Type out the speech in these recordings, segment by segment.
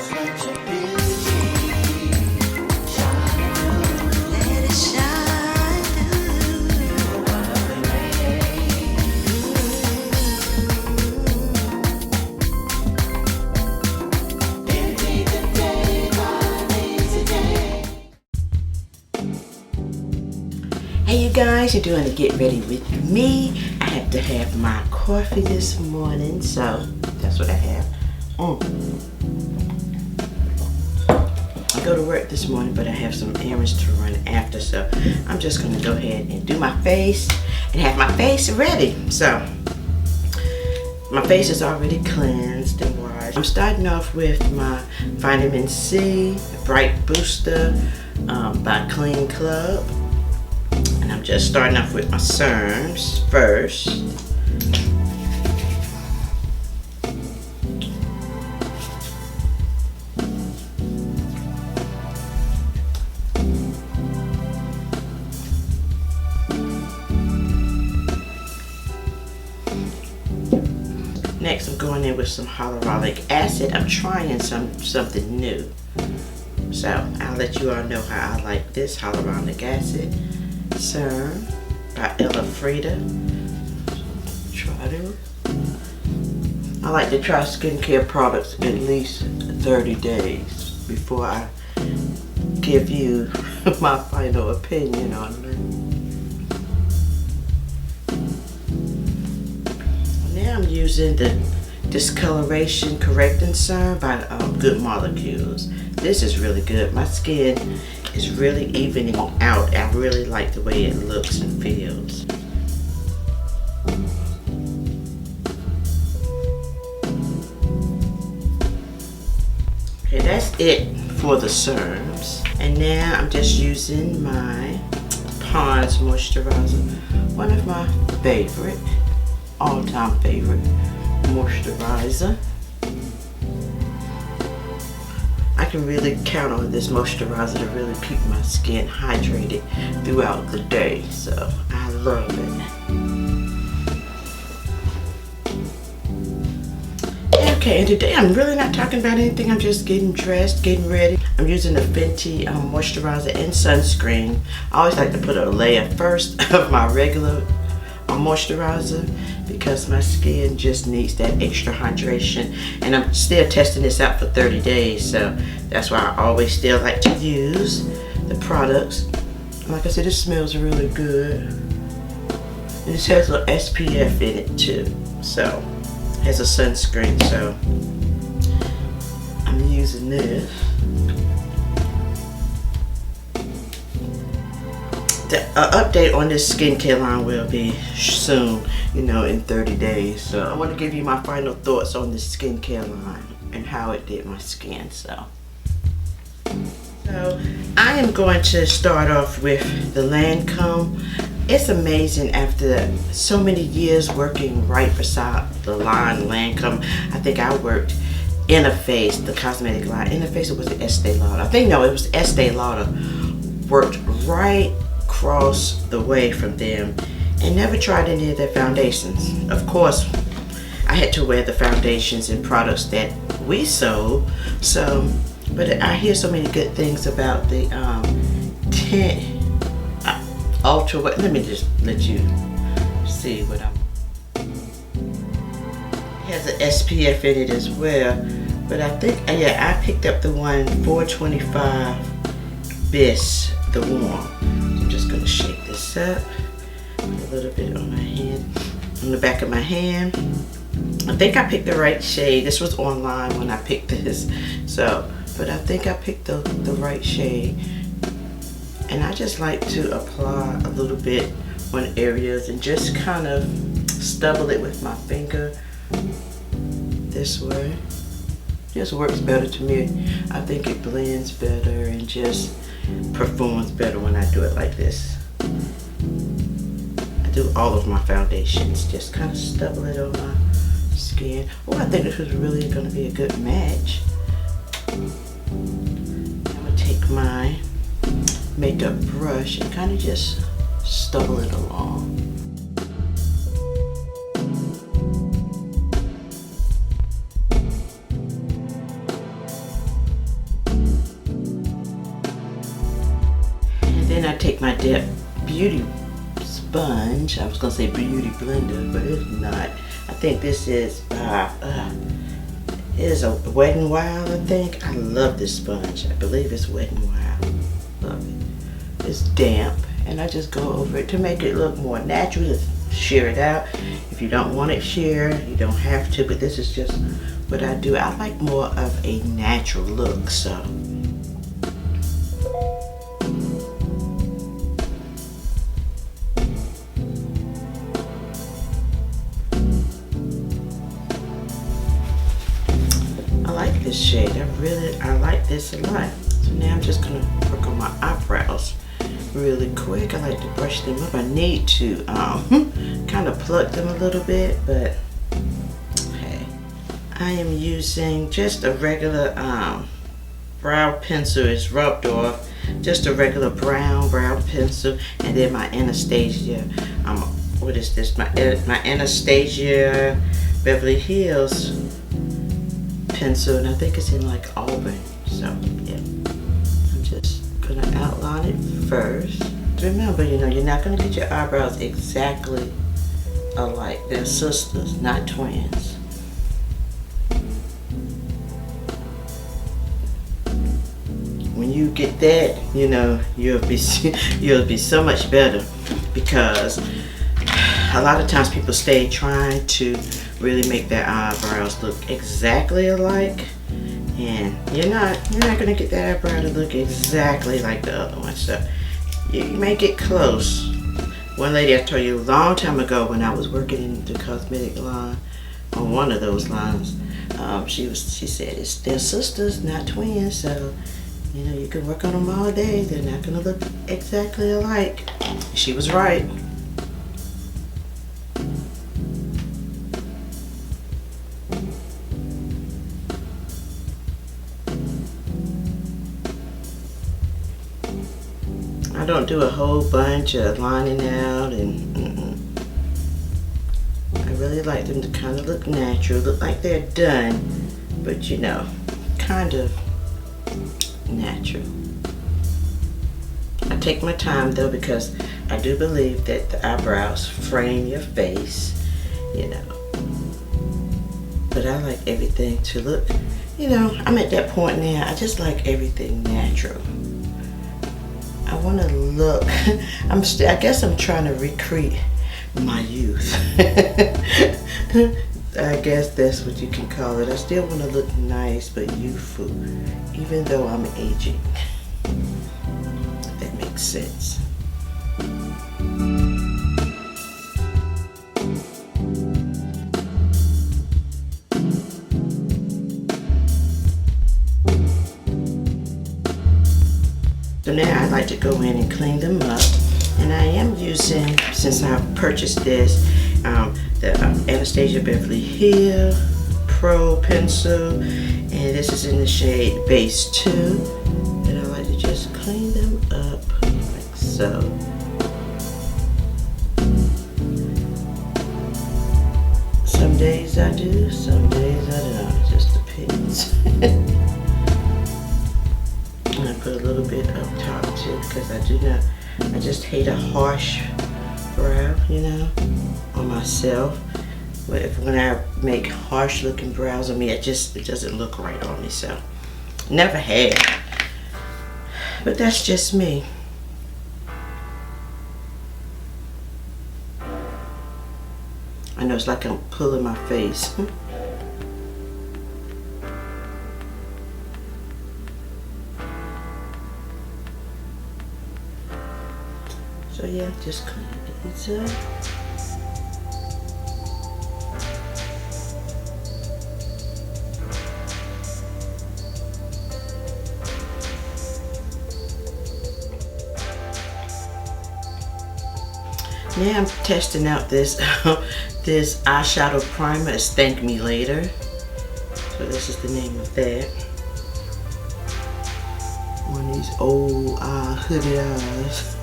Hey you guys, you're doing a get ready with me. I have to have my coffee this morning, so that's what I have. I go to work this morning, but I have some errands to run after, so I'm just gonna go ahead and do my face and have my face ready. So my face is already cleansed and washed. I'm starting off with my vitamin C Bright Booster by Clean Club. And I'm just starting off with my serums first. Next, I'm going in with some hyaluronic acid. I'm trying something new. So I'll let you all know how I like this hyaluronic acid serum by Ella Frida. Try them. I like to try skincare products at least 30 days before I give you my final opinion on them. Now I'm using the discoloration correcting serum by Good Molecules. This is really good. My skin is really evening out. I really like the way it looks and feels. Okay, that's it for the serums. And now I'm just using my Pond's moisturizer. One of my favorite, all-time favorite moisturizer. I can really count on this moisturizer to really keep my skin hydrated throughout the day, so I love it. Okay, and today I'm really not talking about anything. I'm just getting dressed, getting ready. I'm using the Fenty moisturizer and sunscreen. I always like to put a layer first of my regular moisturizer because my skin just needs that extra hydration, and I'm still testing this out for 30 days, so that's why I always still like to use the products. Like I said, it smells really good, and this has a SPF in it too, so it has a sunscreen, so I'm using this. The update on this skincare line will be soon, you know, in 30 days. So I want to give you my final thoughts on this skincare line and how it did my skin. So I am going to start off with the Lancome. It's amazing after so many years working right beside the line Lancome. I think I worked Interface, the cosmetic line. Interface, it was the Estee Lauder. I think, no, it was Estee Lauder. Worked right across the way from them and never tried any of their foundations. Of course, I had to wear the foundations and products that we sold, so, but I hear so many good things about the tint ultra. Let me just let you see what I'm. It has an SPF in it as well, but I think, yeah, I picked up the one 425 Bis, the warm. I'm just gonna shake this up a little bit on my hand, on the back of my hand. I think I picked the right shade. This was online when I picked this, so, but I think I picked the right shade. And I just like to apply a little bit on areas and just kind of stubble it with my finger this way. Just works better to me. I think it blends better and just performs better when I do it like this. I do all of my foundations, just kind of stubble it on my skin. Oh, I think this was really going to be a good match. I'm going to take my makeup brush and kind of just stubble it along. Step Beauty sponge. I was gonna say beauty blender, but it's not. I think this is a Wet n Wild, I think. I love this sponge. I believe it's Wet n Wild. Love it. It's damp, and I just go over it to make it look more natural. Just shear it out. If you don't want it sheared, you don't have to, but this is just what I do. I like more of a natural look, so. Shade. I like this a lot. So now I'm just gonna work on my eyebrows really quick. I like to brush them up. I need to kind of pluck them a little bit, but hey. I am using just a regular brow pencil. It's rubbed off. Just a regular brown brow pencil, and then my Anastasia. What is this? My Anastasia Beverly Hills pencil, and I think it's in like Auburn. So yeah, I'm just gonna outline it first. Remember, you know, you're not gonna get your eyebrows exactly alike. They're sisters, not twins. When you get that, you know, you'll be so much better, because a lot of times people stay trying to really make their eyebrows look exactly alike, and you're not gonna get that eyebrow to look exactly like the other one. So you may get close. One lady I told you a long time ago when I was working in the cosmetic line, on one of those lines, she said they're sisters, not twins. So you know, you can work on them all day. They're not gonna look exactly alike. She was right. I don't do a whole bunch of lining out, and I really like them to kind of look natural, look like they're done, but you know, kind of natural. I take my time though, because I do believe that the eyebrows frame your face, you know, but I like everything to look, you know, I'm at that point now, I just like everything natural. I want to look, I guess I'm trying to recreate my youth. I guess that's what you can call it. I still want to look nice but youthful, even though I'm aging. If that makes sense. So now I like to go in and clean them up, and I am using, since I purchased this, the Anastasia Beverly Hills Pro Pencil, and this is in the shade Base 2, and I like to just clean them up like so. Some days I do, some days I don't, it just depends. And I put a little bit up top too, because I just hate a harsh brow, you know, on myself. But when I make harsh looking brows on me, it doesn't look right on me, so never had. But that's just me. I know it's like I'm pulling my face. So yeah, just clean these up. Now I'm testing out this this eyeshadow primer. It's Thank Me Later. So this is the name of that. One of these old hooded eyes.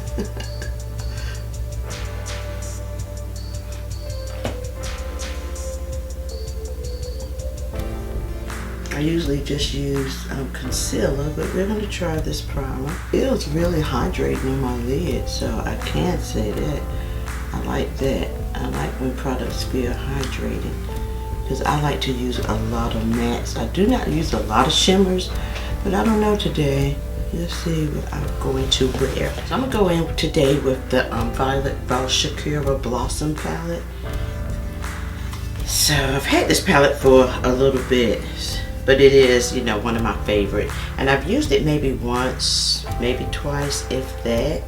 I I usually just use concealer, but we're going to try this primer. It feels really hydrating on my lid, so I can say that. I like that. I like when products feel hydrating, because I like to use a lot of mattes. I do not use a lot of shimmers, but I don't know today. Let's see what I'm going to wear. So I'm going to go in today with the Violet Shakira Blossom palette. So I've had this palette for a little bit, but it is, you know, one of my favorite. And I've used it maybe once, maybe twice, if that.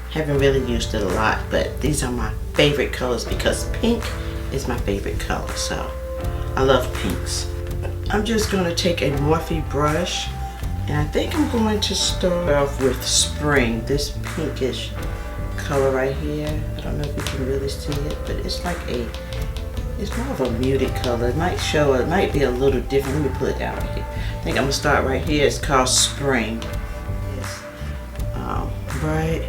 Haven't really used it a lot, but these are my favorite colors because pink is my favorite color. So I love pinks. I'm just going to take a Morphe brush, and I think I'm going to start off with Spring, this pinkish color right here. I don't know if you can really see it, but it's like it's more of a muted color. It might show, it might be a little different. Let me put it down right here. I think I'm gonna start right here. It's called Spring. It's right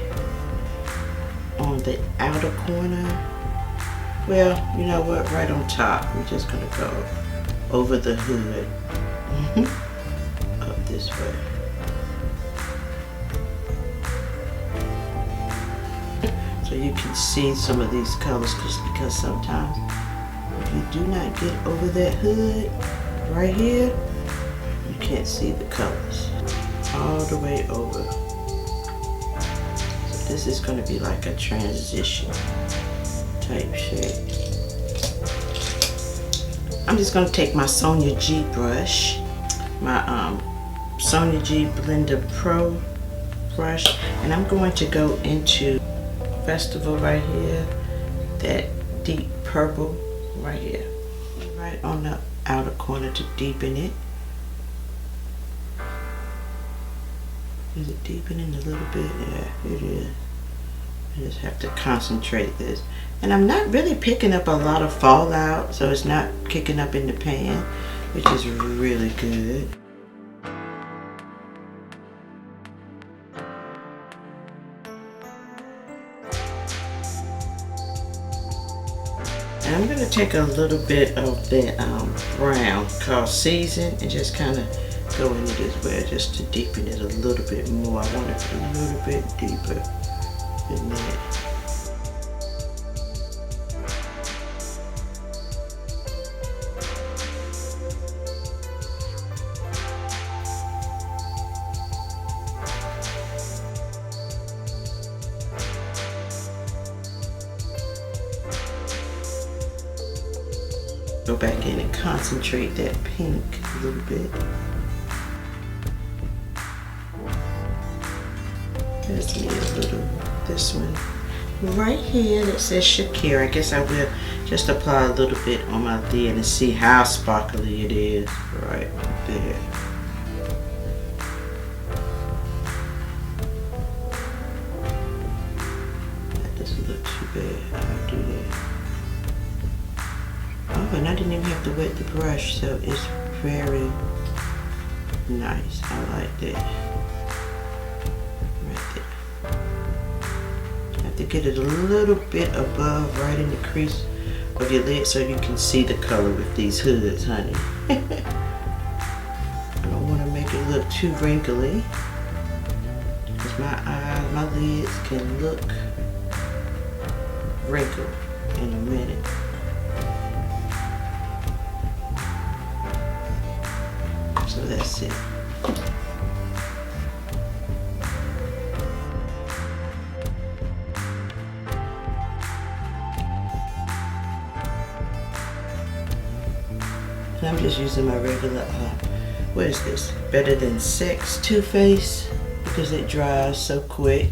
on the outer corner. Well, you know what? Right on top. I'm just gonna go over the hood. Up this way. So you can see some of these colors because sometimes if you do not get over that hood right here, you can't see the colors all the way over. So this is going to be like a transition type shade. I'm just going to take my Sonia G brush, my Sonia G Blender Pro brush, and I'm going to go into Festival right here, that deep purple right here, right on the outer corner to deepen it. Is it deepening a little bit? Yeah, it is. I just have to concentrate this. And I'm not really picking up a lot of fallout, so it's not kicking up in the pan, which is really good. And I'm going to take a little bit of that brown called Season and just kind of go into this way just to deepen it a little bit more. I want it a little bit deeper than that. Go back in and concentrate that pink a little bit. There's me a little, this one. Right here that says Shakira. I guess I will just apply a little bit on my lid and see how sparkly it is right there. That doesn't look too bad. I'll do that. Oh, and I didn't even have to wet the brush, so it's very nice. I like that. Right there. You have to get it a little bit above, right in the crease of your lid, so you can see the color with these hoods, honey. I don't want to make it look too wrinkly, because my eyes, my lids can look wrinkled in a minute. So that's it. And I'm just using my regular, what is this? Better Than Sex Too Faced, because it dries so quick.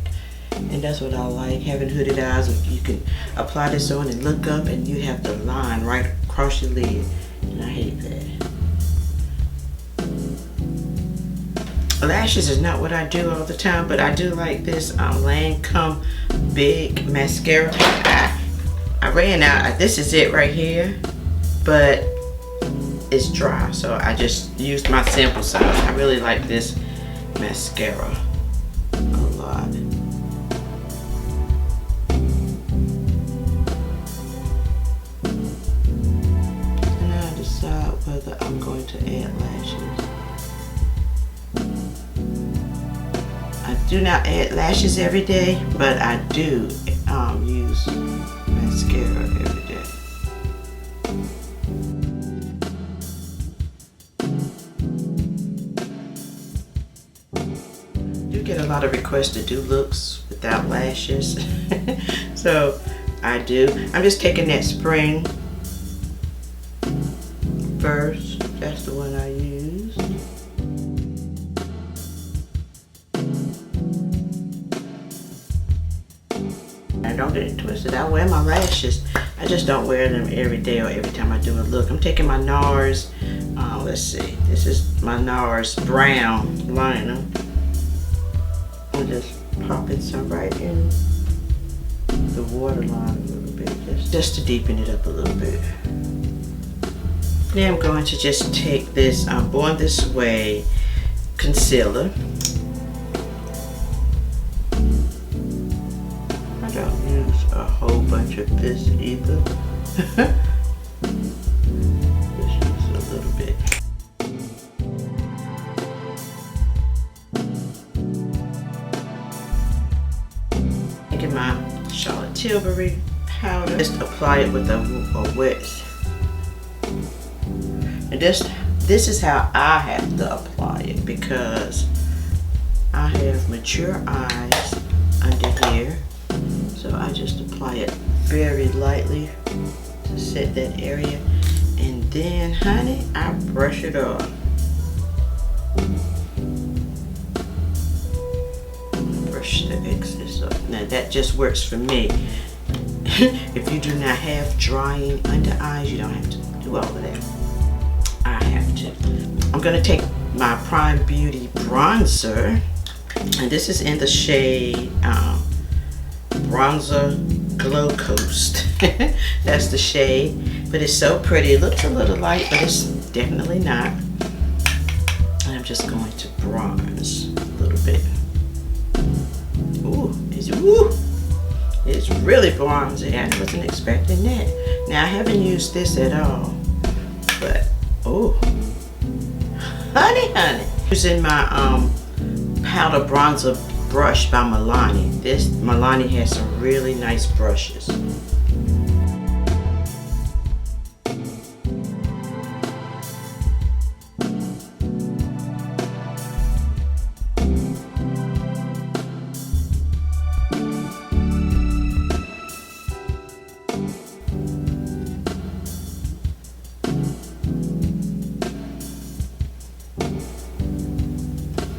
And that's what I like, having hooded eyes. You can apply this on and look up and you have the line right across your lid. And I hate that. Lashes is not what I do all the time, but I do like this Lancome Big Mascara. I ran out. This is it right here, but it's dry, so I just used my sample size. I really like this mascara a lot. And I decide whether I'm going to add lashes. I do not add lashes every day, but I do use mascara every day. I do get a lot of requests to do looks without lashes. So I do. I'm just taking that spring first. That's the one I use. And don't get it twisted. I wear my lashes. I just don't wear them every day or every time I do a look. I'm taking my Nars. Let's see. This is my Nars brown liner. I'm just popping some right in the waterline a little bit, just to deepen it up a little bit. Now I'm going to just take this Born This Way concealer. I don't use a whole bunch of this either. Just use a little bit. Taking my Charlotte Tilbury powder, just apply it with a wet. And this is how I have to apply it, because I have mature eyes under here. So I just apply it very lightly to set that area. And then, honey, I brush it off. Brush the excess off. Now that just works for me. If you do not have drying under eyes, you don't have to do all of that. I have to. I'm going to take my Prime Beauty bronzer, and this is in the shade Bronzer Glow Coast. That's the shade, but it's so pretty. It looks a little light, but it's definitely not. And I'm just going to bronze a little bit. It's really bronzy. I wasn't expecting that. Now I haven't used this at all, but honey. Using my powder bronzer brush by Milani. This Milani has some really nice brushes.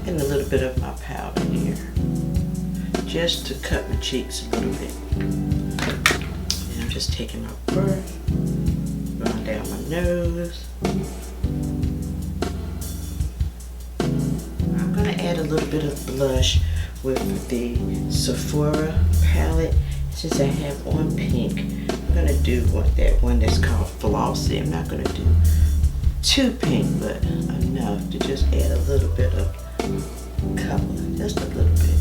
And a little bit of my powder here, just to cut my cheeks a little bit. And I'm just taking my brush, going down my nose. I'm going to add a little bit of blush with the Sephora palette. Since I have on pink, I'm going to do that one that's called Falsies. I'm not going to do too pink, but enough to just add a little bit of color, just a little bit.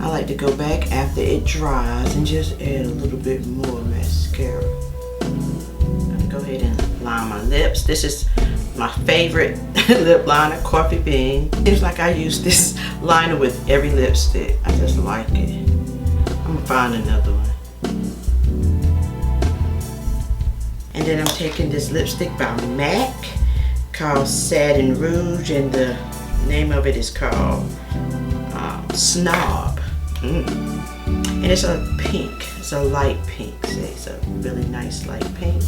I like to go back after it dries and just add a little bit more mascara. I'm gonna go ahead and line my lips. This is my favorite lip liner, Coffee Bean. Seems like I use this liner with every lipstick. I just like it. I'm gonna find another one. And then I'm taking this lipstick by MAC called Satin Rouge, and the name of it is called Snob. And it's a pink. It's a light pink. See, it's a really nice light pink.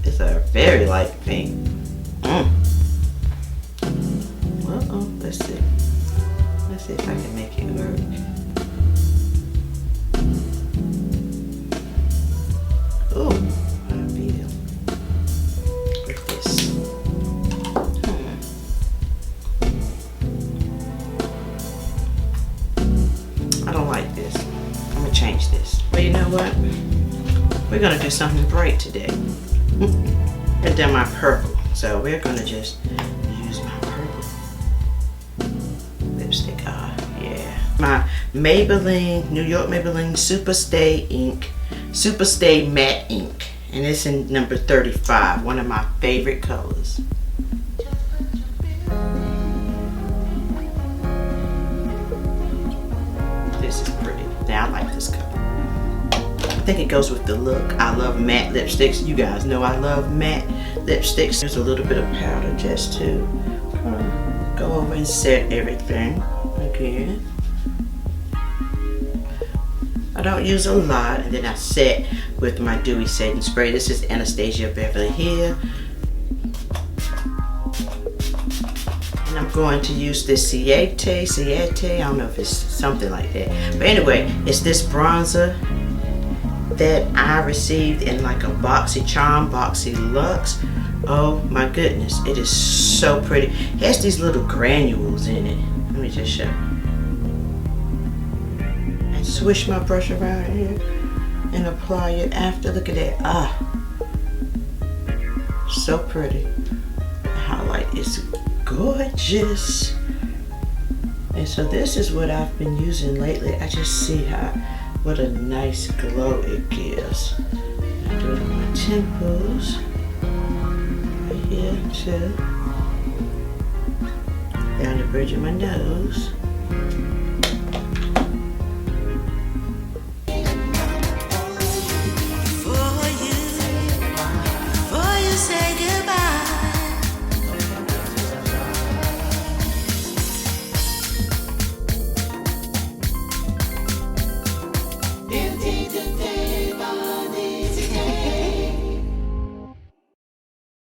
It's a very light pink. Let's see. Let's see if I can make it work. I feel with this. I don't like this. I'm gonna change this. Well, you know what? We're gonna do something bright today. I've done my purple, so we're gonna just use my purple lipstick. Yeah, my Maybelline, New York Maybelline Super Stay Ink Super Stay Matte Ink. And it's in number 35, one of my favorite colors. This is pretty. Now I like this color. I think it goes with the look. I love matte lipsticks. You guys know I love matte lipsticks. There's a little bit of powder just to go over and set everything again. I don't use a lot, and then I set with my Dewy setting spray. This is Anastasia Beverly here. And I'm going to use this Siete, I don't know if it's something like that. But anyway, it's this bronzer that I received in like a Boxy Charm, Boxy Luxe. Oh my goodness, it is so pretty. It has these little granules in it. Let me just show you. And swish my brush around here and apply it after. Look at that. Ah, so pretty. The highlight is gorgeous. And so this is what I've been using lately. I just see what a nice glow it gives. I do it on my temples, right here too, down the bridge of my nose.